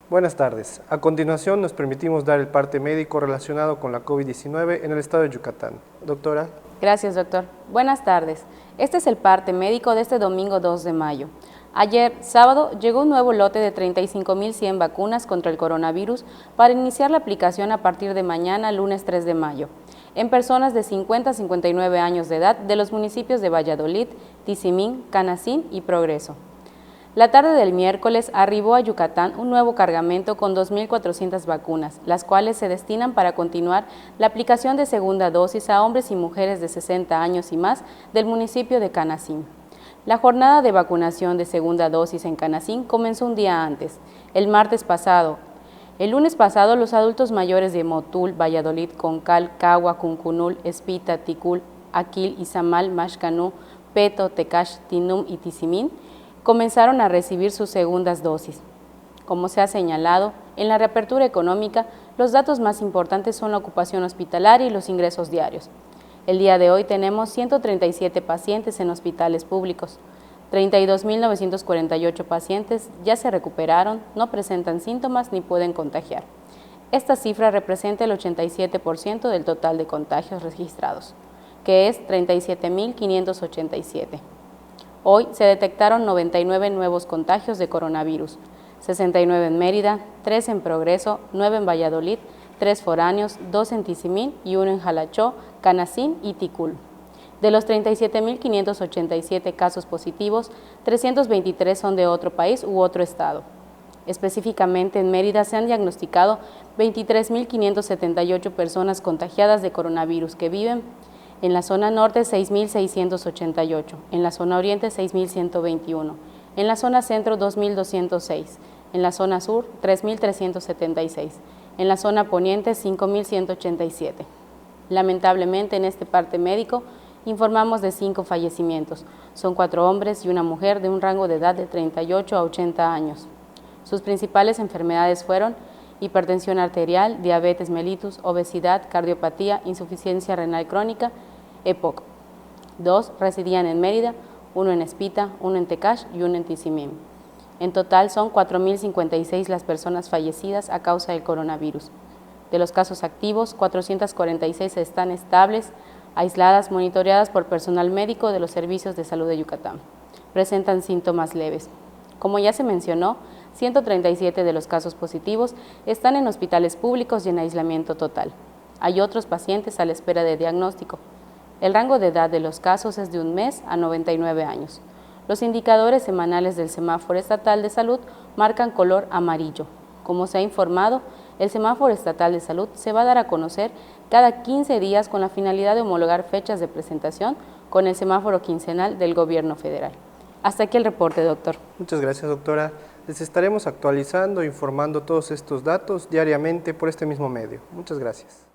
Buenas tardes. A continuación nos permitimos dar el parte médico relacionado con la COVID-19 en el estado de Yucatán. Doctora. Gracias, doctor. Buenas tardes. Este es el parte médico de este domingo 2 de mayo. Ayer, sábado, llegó un nuevo lote de 35.100 vacunas contra el coronavirus para iniciar la aplicación a partir de mañana, lunes 3 de mayo, en personas de 50 a 59 años de edad de los municipios de Valladolid, Tizimín, Canacín y Progreso. La tarde del miércoles arribó a Yucatán un nuevo cargamento con 2.400 vacunas, las cuales se destinan para continuar la aplicación de segunda dosis a hombres y mujeres de 60 años y más del municipio de Canacín. La jornada de vacunación de segunda dosis en Canacín comenzó un día antes, el martes pasado. El lunes pasado, los adultos mayores de Motul, Valladolid, Concal, Cagua, Cuncunul, Espita, Ticul, Aquil, Izamal, Maxcanú, Peto, Tecash, Tinum y Tizimín comenzaron a recibir sus segundas dosis. Como se ha señalado, en la reapertura económica, los datos más importantes son la ocupación hospitalaria y los ingresos diarios. El día de hoy tenemos 137 pacientes en hospitales públicos, 32.948 pacientes ya se recuperaron, no presentan síntomas ni pueden contagiar. Esta cifra representa el 87% del total de contagios registrados, que es 37.587. Hoy se detectaron 99 nuevos contagios de coronavirus, 69 en Mérida, 3 en Progreso, 9 en Valladolid, 3 foráneos, 2 en Tizimín y 1 en Jalachó, Canacín y Ticul. De los 37.587 casos positivos, 323 son de otro país u otro estado. Específicamente en Mérida se han diagnosticado 23.578 personas contagiadas de coronavirus que viven en la zona norte 6.688, en la zona oriente 6.121, en la zona centro 2.206, en la zona sur 3.376, en la zona poniente 5.187. Lamentablemente en este parte médico informamos de 5 fallecimientos, son 4 hombres y una mujer de un rango de edad de 38 a 80 años. Sus principales enfermedades fueron hipertensión arterial, diabetes mellitus, obesidad, cardiopatía, insuficiencia renal crónica, EPOC. 2 residían en Mérida, 1 en Espita, 1 en Tecash y 1 en Tizimín. En total son 4.056 las personas fallecidas a causa del coronavirus. De los casos activos, 446 están estables, aisladas, monitoreadas por personal médico de los servicios de salud de Yucatán. Presentan síntomas leves. Como ya se mencionó, 137 de los casos positivos están en hospitales públicos y en aislamiento total. Hay otros pacientes a la espera de diagnóstico. El rango de edad de los casos es de 1 mes a 99 años. Los indicadores semanales del Semáforo Estatal de Salud marcan color amarillo. Como se ha informado, el Semáforo Estatal de Salud se va a dar a conocer cada 15 días con la finalidad de homologar fechas de presentación con el semáforo quincenal del Gobierno Federal. Hasta aquí el reporte, doctor. Muchas gracias, doctora. Les estaremos actualizando e informando todos estos datos diariamente por este mismo medio. Muchas gracias.